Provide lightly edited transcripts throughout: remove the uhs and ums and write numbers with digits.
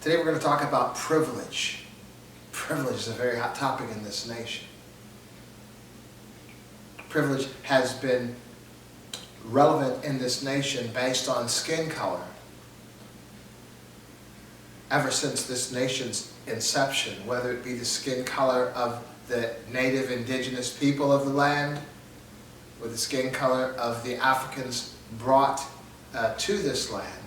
Today we're going to talk about privilege. Privilege is a very hot topic in this nation. Privilege has been relevant in this nation based on skin color ever since this nation's inception, whether it be the skin color of the native indigenous people of the land or the skin color of the Africans brought to this land,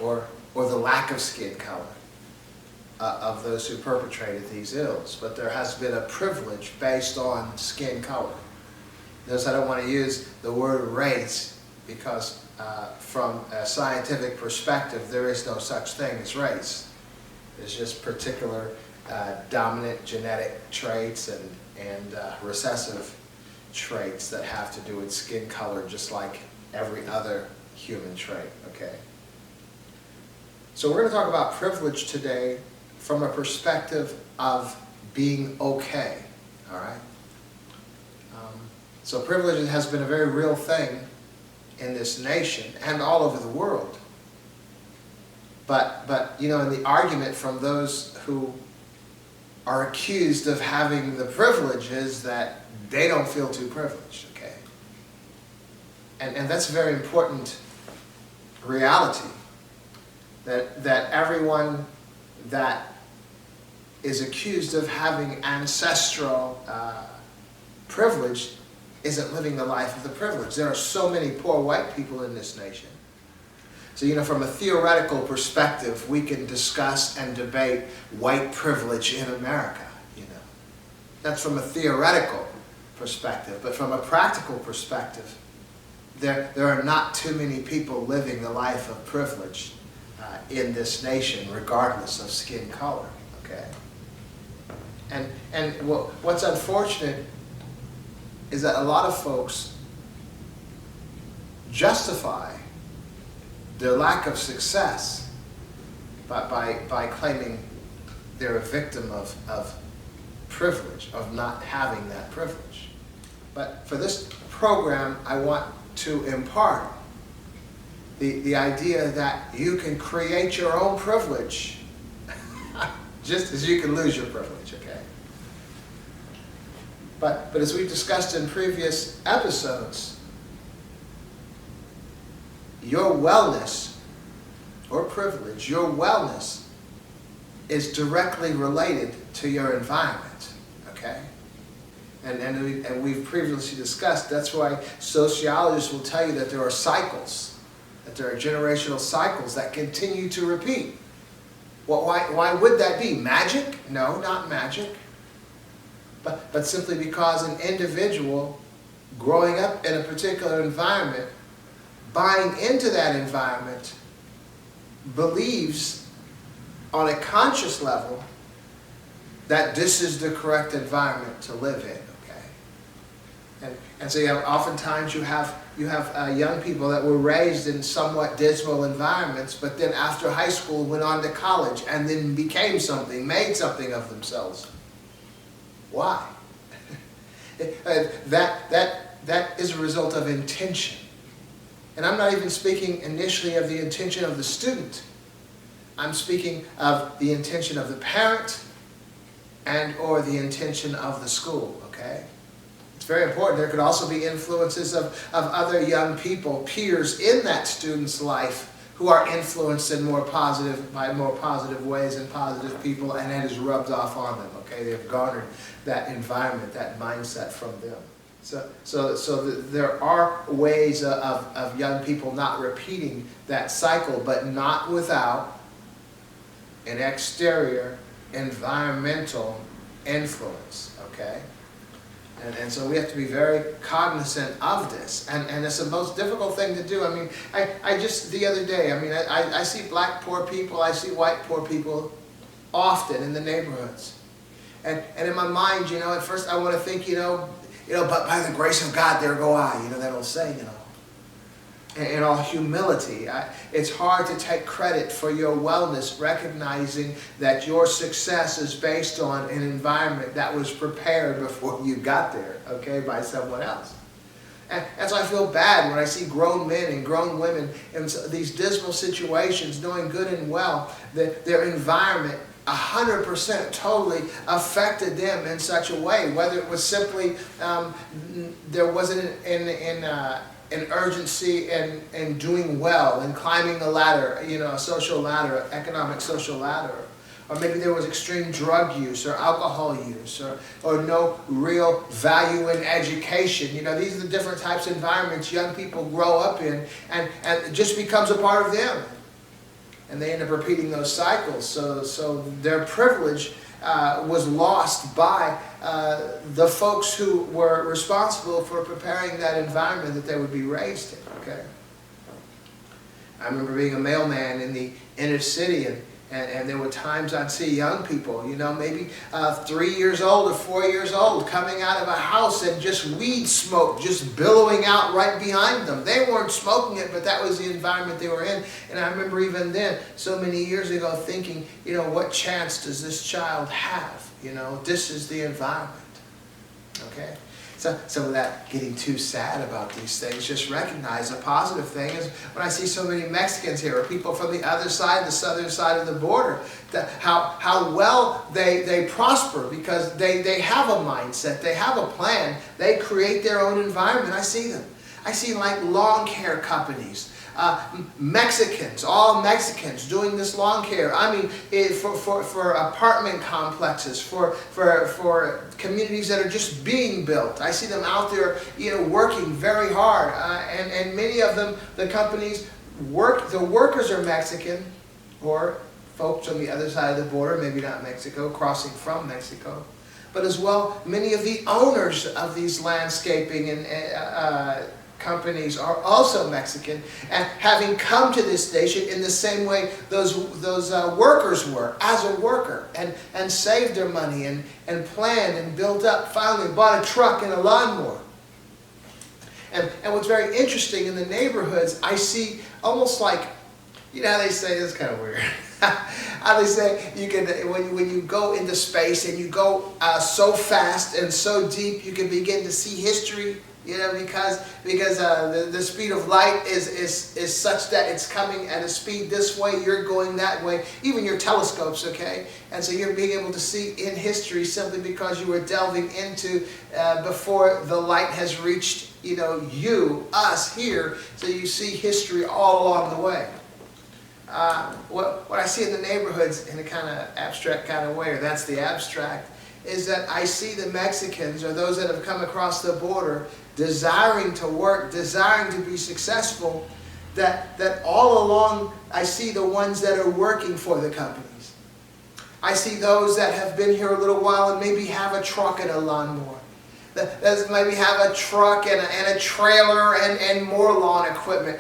or the lack of skin color of those who perpetrated these ills. But there has been a privilege based on skin color. Notice I don't want to use the word race because from a scientific perspective there is no such thing as race. It's just particular dominant genetic traits and recessive traits that have to do with skin color, just like every other human trait, okay? So we're going to talk about privilege today from a perspective of being okay, all right? So privilege has been a very real thing in this nation and all over the world. But you know, in the argument from those who are accused of having the privileges, that they don't feel too privileged, okay? And that's a very important reality. That everyone that is accused of having ancestral privilege isn't living the life of the privilege. There are so many poor white people in this nation. So, you know, from a theoretical perspective, we can discuss and debate white privilege in America, you know. That's from a theoretical perspective. But from a practical perspective, there are not too many people living the life of privilege in this nation, regardless of skin color, okay? And what's unfortunate is that a lot of folks justify their lack of success by claiming they're a victim of privilege, of not having that privilege. But for this program, I want to impart the idea that you can create your own privilege just as you can lose your privilege, okay? But as we've discussed in previous episodes, your wellness or privilege, your wellness is directly related to your environment, okay? And we've previously discussed, that's why sociologists will tell you that there are cycles, that there are generational cycles that continue to repeat. Well, why would that be? Magic? No, not magic. But simply because an individual growing up in a particular environment, buying into that environment, believes on a conscious level that this is the correct environment to live in, okay? And so oftentimes you have young people that were raised in somewhat dismal environments, but then after high school went on to college and then became something, made something of themselves. Why? That is a result of intention. And I'm not even speaking initially of the intention of the student. I'm speaking of the intention of the parent and or the intention of the school, okay? It's very important. There could also be influences of other young people, peers in that student's life, who are influenced in by more positive ways and positive people, and that is rubbed off on them, okay? They've garnered that environment, that mindset from them. So there are ways of young people not repeating that cycle, but not without an exterior environmental influence, okay? And so we have to be very cognizant of this. And it's the most difficult thing to do. I mean, I just, the other day, I mean, I see black poor people, I see white poor people often in the neighborhoods. And in my mind, you know, at first I want to think, but by the grace of God, there go I, that old saying, In all humility, it's hard to take credit for your wellness, recognizing that your success is based on an environment that was prepared before you got there, okay, by someone else. And so I feel bad when I see grown men and grown women in these dismal situations, knowing good and well that their environment 100% totally affected them in such a way, whether it was simply there wasn't an urgency in doing well and climbing the ladder, a social ladder, economic social ladder. Or maybe there was extreme drug use or alcohol use or no real value in education. These are the different types of environments young people grow up in, and it just becomes a part of them. And they end up repeating those cycles. So their privilege was lost by the folks who were responsible for preparing that environment that they would be raised in. Okay. I remember being a mailman in the inner city, and there were times I'd see young people, maybe 3 years old or 4 years old, coming out of a house and just weed smoke just billowing out right behind them. They weren't smoking it, but that was the environment they were in. And I remember even then, so many years ago, thinking, what chance does this child have? This is the environment. Okay? So without getting too sad about these things, just recognize a positive thing is when I see so many Mexicans here, or people from the other side, the southern side of the border, how well they prosper because they have a mindset, they have a plan, they create their own environment. I see them. I see like lawn care companies. Mexicans, all Mexicans doing this lawn care. I mean, for apartment complexes, for communities that are just being built. I see them out there, working very hard. And many of them, the companies the workers are Mexican, or folks on the other side of the border, maybe not Mexico, crossing from Mexico. But as well, many of the owners of these landscaping and companies are also Mexican, and having come to this nation in the same way those workers were, as a worker, and saved their money and planned and built up, finally bought a truck and a lawnmower. And what's very interesting in the neighborhoods, I see almost like, how they say, this is kind of weird. How they say you can, when you go into space and you go so fast and so deep, you can begin to see history. Because the speed of light is such that it's coming at a speed this way, you're going that way, even your telescopes, okay? And so you're being able to see in history simply because you were delving into before the light has reached, us here, so you see history all along the way. What I see in the neighborhoods in a kind of abstract kind of way, or that's the abstract, is that I see the Mexicans, or those that have come across the border, desiring to work, desiring to be successful, that all along I see the ones that are working for the companies. I see those that have been here a little while and maybe have a truck and a lawnmower. That maybe have a truck and a trailer and more lawn equipment.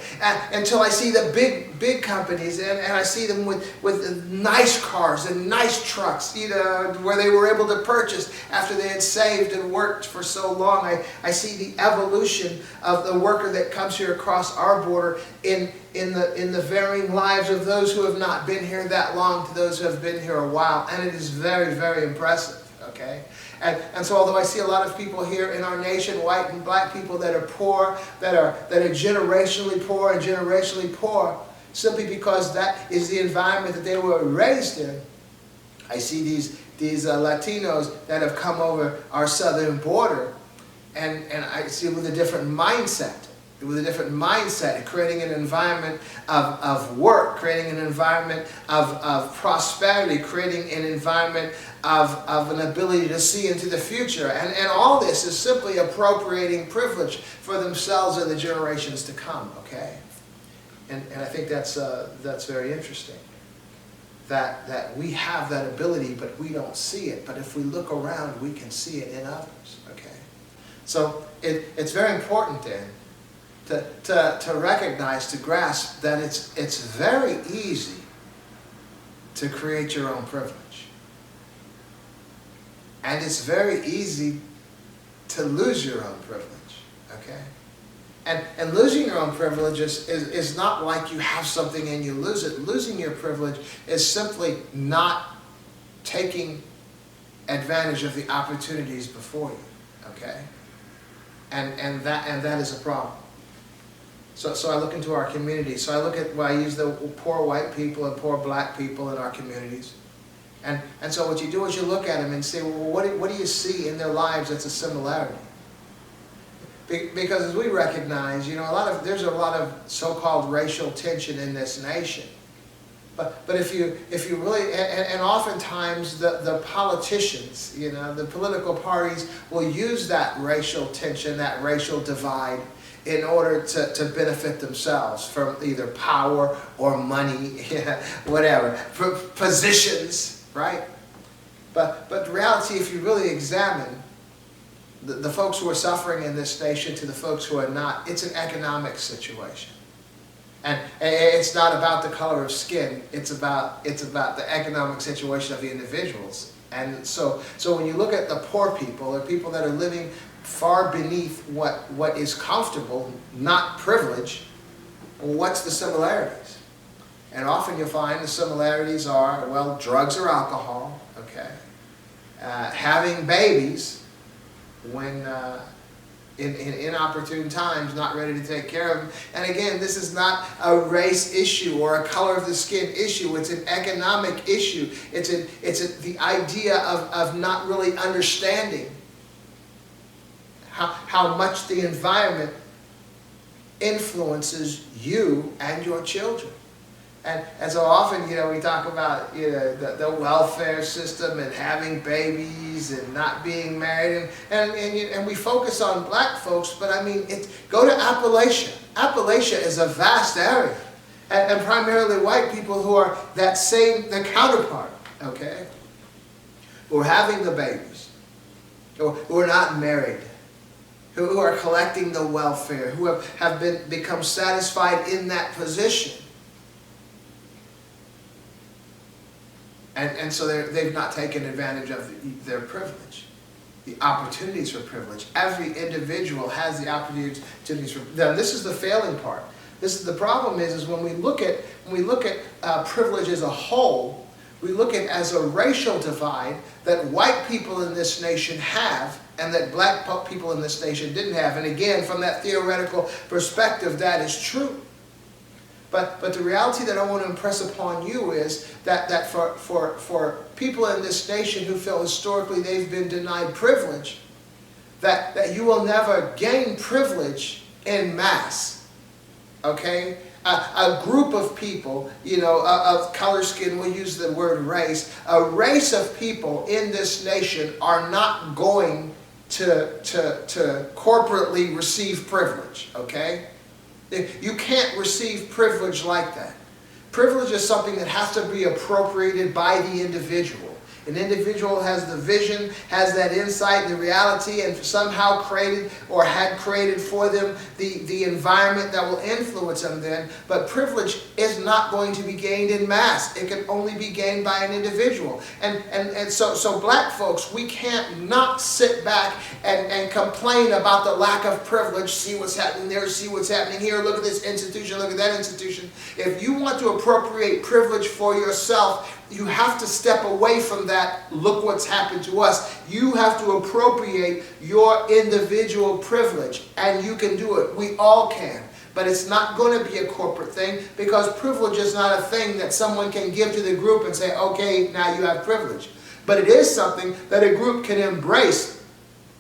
Until I see the big companies, and I see them with nice cars and nice trucks, where they were able to purchase after they had saved and worked for so long. I see the evolution of the worker that comes here across our border in the varying lives of those who have not been here that long to those who have been here a while. And it is very, very impressive. Okay? And so although I see a lot of people here in our nation, white and black people that are poor, that are generationally poor and generationally poor, simply because that is the environment that they were raised in, I see these Latinos that have come over our southern border, and I see them with a different mindset. Creating an environment of work, creating an environment of prosperity, creating an environment of an ability to see into the future. And all this is simply appropriating privilege for themselves and the generations to come, okay? And I think that's very interesting. That we have that ability, but we don't see it. But if we look around, we can see it in others, okay? So it's very important then to recognize, to grasp that it's very easy to create your own privilege. And it's very easy to lose your own privilege, okay? And losing your own privilege is not like you have something and you lose it. Losing your privilege is simply not taking advantage of the opportunities before you, okay? and that is a problem. So I look into our community. So I look at, well, I use the poor white people and poor black people in our communities. And so what you do is you look at them and say, well, what do you see in their lives that's a similarity? Because as we recognize, you know, there's a lot of so-called racial tension in this nation. But if you really, and oftentimes the politicians, you know, the political parties will use that racial tension, that racial divide, in order to benefit themselves from either power or money, whatever, positions, right? But the reality, if you really examine the folks who are suffering in this nation to the folks who are not, it's an economic situation. And it's not about the color of skin, it's about the economic situation of the individuals. And so when you look at the poor people, or people that are living far beneath what is comfortable, not privilege, well, what's the similarities? And often you'll find the similarities are, well, drugs or alcohol, okay, having babies when in inopportune times, not ready to take care of them. And again, this is not a race issue or a color of the skin issue. It's an economic issue. It's the idea of not really understanding how much the environment influences you and your children. And so often, you know, we talk about, you know, the welfare system and having babies and not being married, and we focus on black folks, but I mean, go to Appalachia. Appalachia is a vast area, and primarily white people who are the counterpart, okay, who are having the babies, who are not married, who are collecting the welfare, who have become satisfied in that position. And so they've not taken advantage of their privilege, the opportunities for privilege. Every individual has the opportunities for. Now, this is the failing part. The problem is when we look at privilege as a whole, we look at it as a racial divide that white people in this nation have, and that black people in this nation didn't have. And again, from that theoretical perspective, that is true. But the reality that I want to impress upon you is that for people in this nation who feel historically they've been denied privilege, that you will never gain privilege in mass, okay? A group of people, you know, of color, skin, we'll use the word race, a race of people in this nation are not going to corporately receive privilege, okay? You can't receive privilege like that. Privilege is something that has to be appropriated by the individual. An individual has the vision, has that insight, the reality, and somehow created or had created for them the environment that will influence them then. But privilege is not going to be gained in mass. It can only be gained by an individual. And so black folks, we can't not sit back and complain about the lack of privilege, see what's happening there, see what's happening here, look at this institution, look at that institution. If you want to appropriate privilege for yourself, you have to step away from that, look what's happened to us. You have to appropriate your individual privilege, and you can do it. We all can. But it's not going to be a corporate thing, because privilege is not a thing that someone can give to the group and say, okay, now you have privilege. But it is something that a group can embrace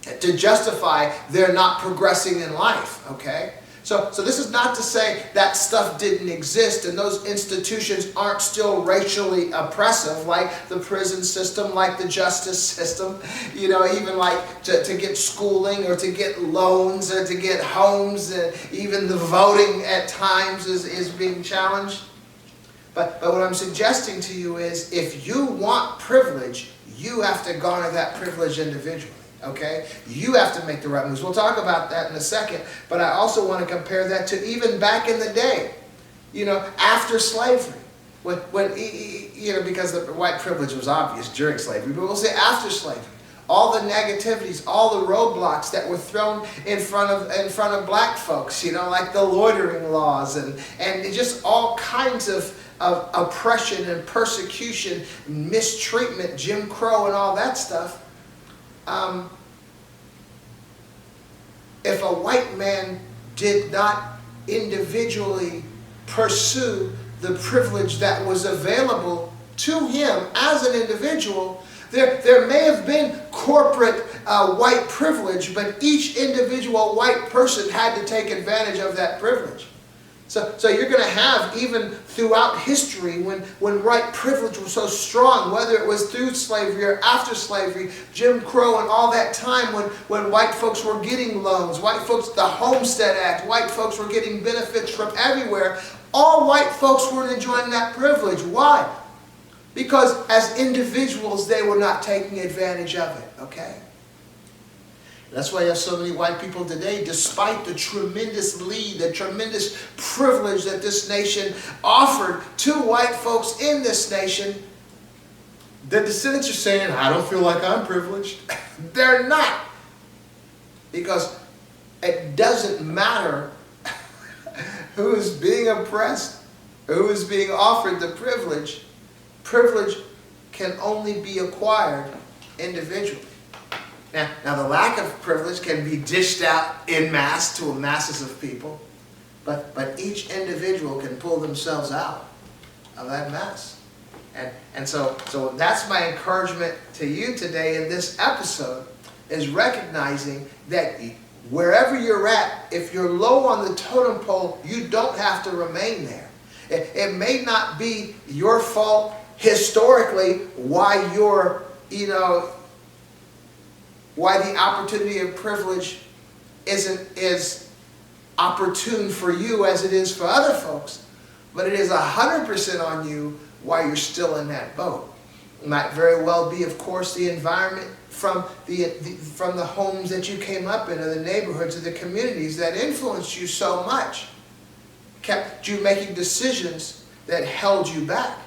to justify their not progressing in life, okay? So this is not to say that stuff didn't exist and those institutions aren't still racially oppressive, like the prison system, like the justice system, you know, even like to get schooling or to get loans or to get homes, and even the voting at times is being challenged. But what I'm suggesting to you is, if you want privilege, you have to garner that privilege individually. Okay? You have to make the right moves. We'll talk about that in a second, but I also want to compare that to even back in the day, you know, after slavery. When you know, because the white privilege was obvious during slavery, but we'll say after slavery. All the negativities, all the roadblocks that were thrown in front of black folks, you know, like the loitering laws and just all kinds of oppression and persecution, mistreatment, Jim Crow and all that stuff. if a white man did not individually pursue the privilege that was available to him as an individual, there may have been corporate white privilege, but each individual white person had to take advantage of that privilege. So you're going to have, even throughout history, when white privilege was so strong, whether it was through slavery or after slavery, Jim Crow and all that time when white folks were getting loans, white folks, the Homestead Act, white folks were getting benefits from everywhere, all white folks weren't enjoying that privilege. Why? Because as individuals, they were not taking advantage of it, okay? That's why you have so many white people today, despite the tremendous lead, the tremendous privilege that this nation offered to white folks in this nation, the descendants are saying, I don't feel like I'm privileged. They're not. Because it doesn't matter who is being oppressed, who is being offered the privilege. Privilege can only be acquired individually. Now the lack of privilege can be dished out en masse to masses of people, but each individual can pull themselves out of that mess. And so that's my encouragement to you today in this episode, is recognizing that wherever you're at, if you're low on the totem pole, you don't have to remain there. It may not be your fault historically why you're, why the opportunity of privilege isn't as opportune for you as it is for other folks, but it is 100% on you why you're still in that boat. It might very well be, of course, the environment from the homes that you came up in, or the neighborhoods, or the communities that influenced you so much, kept you making decisions that held you back.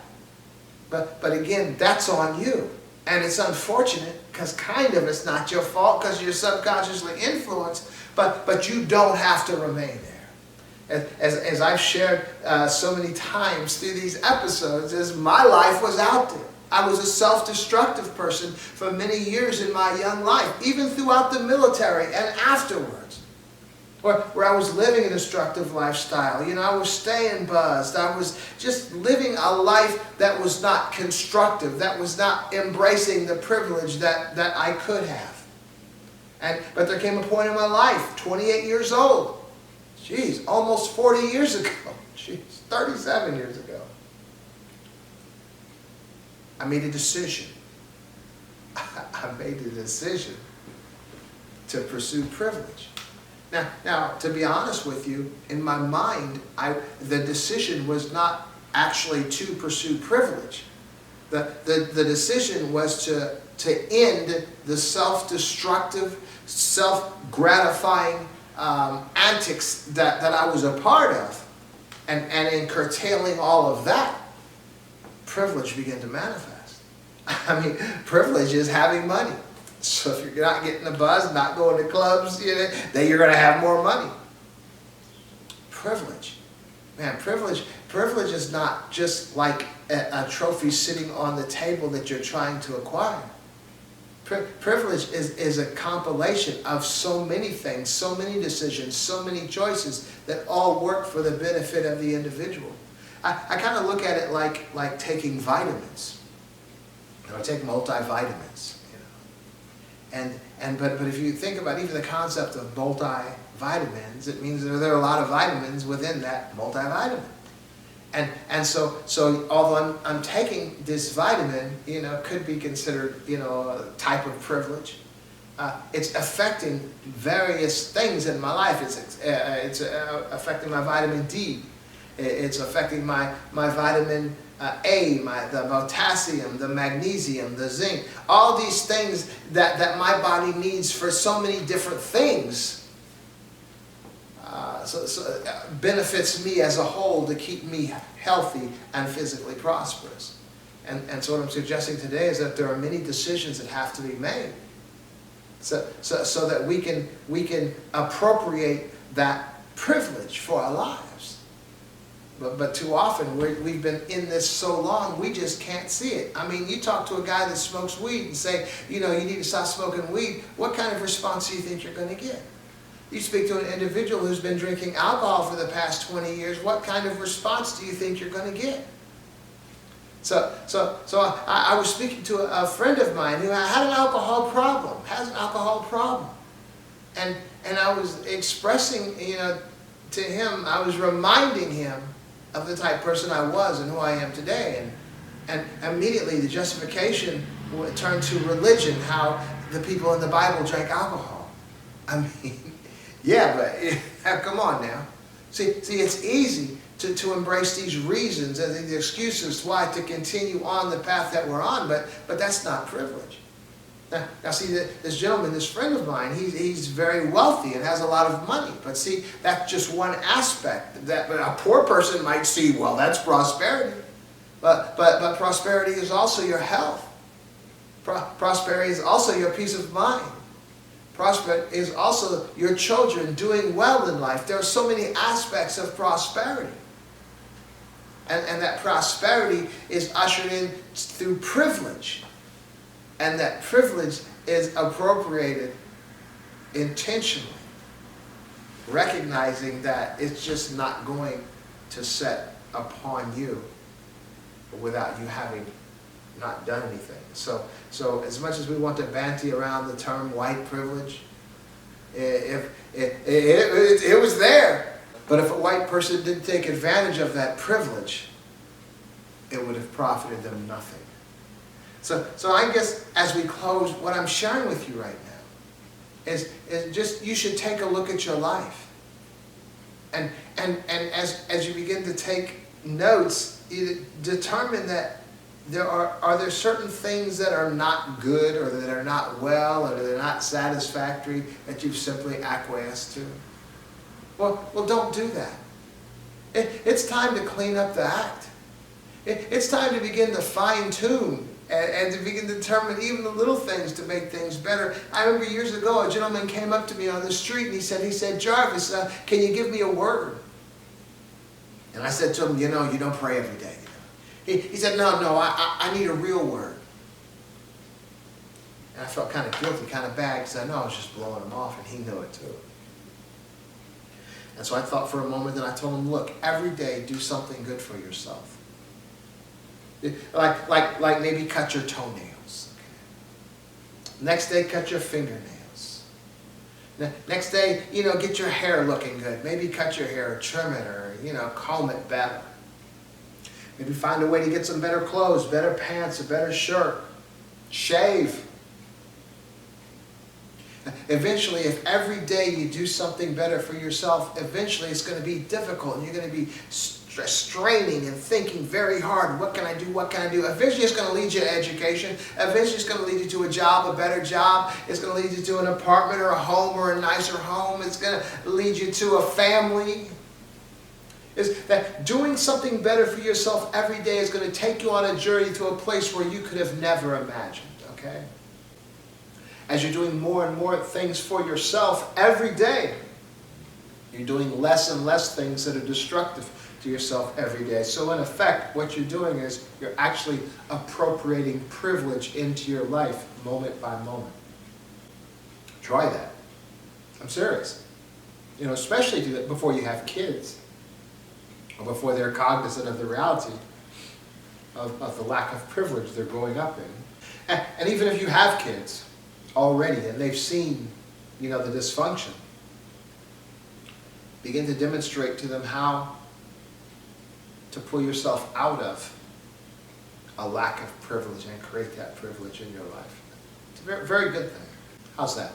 But again, that's on you. And it's unfortunate, because kind of it's not your fault, because you're subconsciously influenced, but you don't have to remain there. As I've shared so many times through these episodes, as my life was out there. I was a self-destructive person for many years in my young life, even throughout the military and afterwards. Where I was living a destructive lifestyle. I was staying buzzed. I was just living a life that was not constructive, that was not embracing the privilege that I could have. But there came a point in my life, 28 years old. Jeez, almost 40 years ago. Jeez, 37 years ago. I made a decision. I made a decision to pursue privilege. Now, to be honest with you, in my mind, the decision was not actually to pursue privilege. The decision was to end the self-destructive, self-gratifying antics that I was a part of. And in curtailing all of that, privilege began to manifest. I mean, privilege is having money. So if you're not getting a buzz, not going to clubs, then you're going to have more money. Privilege. Man, privilege is not just like a trophy sitting on the table that you're trying to acquire. Privilege is a compilation of so many things, so many decisions, so many choices that all work for the benefit of the individual. I kind of look at it like taking vitamins. I take multivitamins. But if you think about even the concept of multivitamins, it means that there are a lot of vitamins within that multivitamin. And so although I'm taking this vitamin, could be considered, a type of privilege. It's affecting various things in my life. It's affecting my vitamin D. It's affecting my vitamin A, the potassium, the magnesium, the zinc. All these things that my body needs for so many different things. So benefits me as a whole to keep me healthy and physically prosperous. And so what I'm suggesting today is that there are many decisions that have to be made, so that we can appropriate that privilege for our lives. But too often we've been in this so long we just can't see it. I mean, you talk to a guy that smokes weed and say, you need to stop smoking weed. What kind of response do you think you're going to get? You speak to an individual who's been drinking alcohol for the past 20 years, what kind of response do you think you're going to get? So I was speaking to a friend of mine who had an alcohol problem, has an alcohol problem. And I was expressing, to him, I was reminding him of the type of person I was and who I am today. And immediately the justification turned to religion, how the people in the Bible drank alcohol. I mean, yeah, but come on now. See, it's easy to embrace these reasons and these excuses why to continue on the path that we're on, but that's not privilege. Now see, this gentleman, this friend of mine, he's very wealthy and has a lot of money. But see, that's just one aspect that a poor person might see, well, that's prosperity. But prosperity is also your health. Prosperity is also your peace of mind. Prosperity is also your children doing well in life. There are so many aspects of prosperity. And that prosperity is ushered in through privilege. And that privilege is appropriated intentionally, recognizing that it's just not going to set upon you without you having not done anything. So as much as we want to banty around the term white privilege, it was there. But if a white person didn't take advantage of that privilege, it would have profited them nothing. So I guess as we close, what I'm sharing with you right now is just you should take a look at your life. And as you begin to take notes, you determine that are there certain things that are not good or that are not well or that are not satisfactory that you've simply acquiesced to? Well, don't do that. It's time to clean up the act. It's time to begin to fine-tune and to begin to determine even the little things to make things better. I remember years ago, a gentleman came up to me on the street and he said, Jarvis, can you give me a word? And I said to him, you don't pray every day. He said, no, I need a real word. And I felt kind of guilty, kind of bad, because I know I was just blowing him off, and he knew it too. And so I thought for a moment, and I told him, look, every day do something good for yourself. Like maybe cut your toenails. Okay. Next day, cut your fingernails. Next day, get your hair looking good. Maybe cut your hair, or trim it, or, comb it better. Maybe find a way to get some better clothes, better pants, a better shirt. Shave. Eventually, if every day you do something better for yourself, eventually it's going to be difficult and you're going to be straining and thinking very hard. What can I do? What can I do? Eventually it's going to lead you to education. Eventually it's going to lead you to a job, a better job. It's going to lead you to an apartment or a home or a nicer home. It's going to lead you to a family. Is that doing something better for yourself every day is going to take you on a journey to a place where you could have never imagined, okay? As you're doing more and more things for yourself every day, you're doing less and less things that are destructive to yourself every day. So in effect, what you're doing is you're actually appropriating privilege into your life moment by moment. Try that. I'm serious. Especially do that before you have kids, or before they're cognizant of the reality of the lack of privilege they're growing up in. And even if you have kids already and they've seen, the dysfunction, begin to demonstrate to them how to pull yourself out of a lack of privilege and create that privilege in your life. It's a very, very good thing. How's that?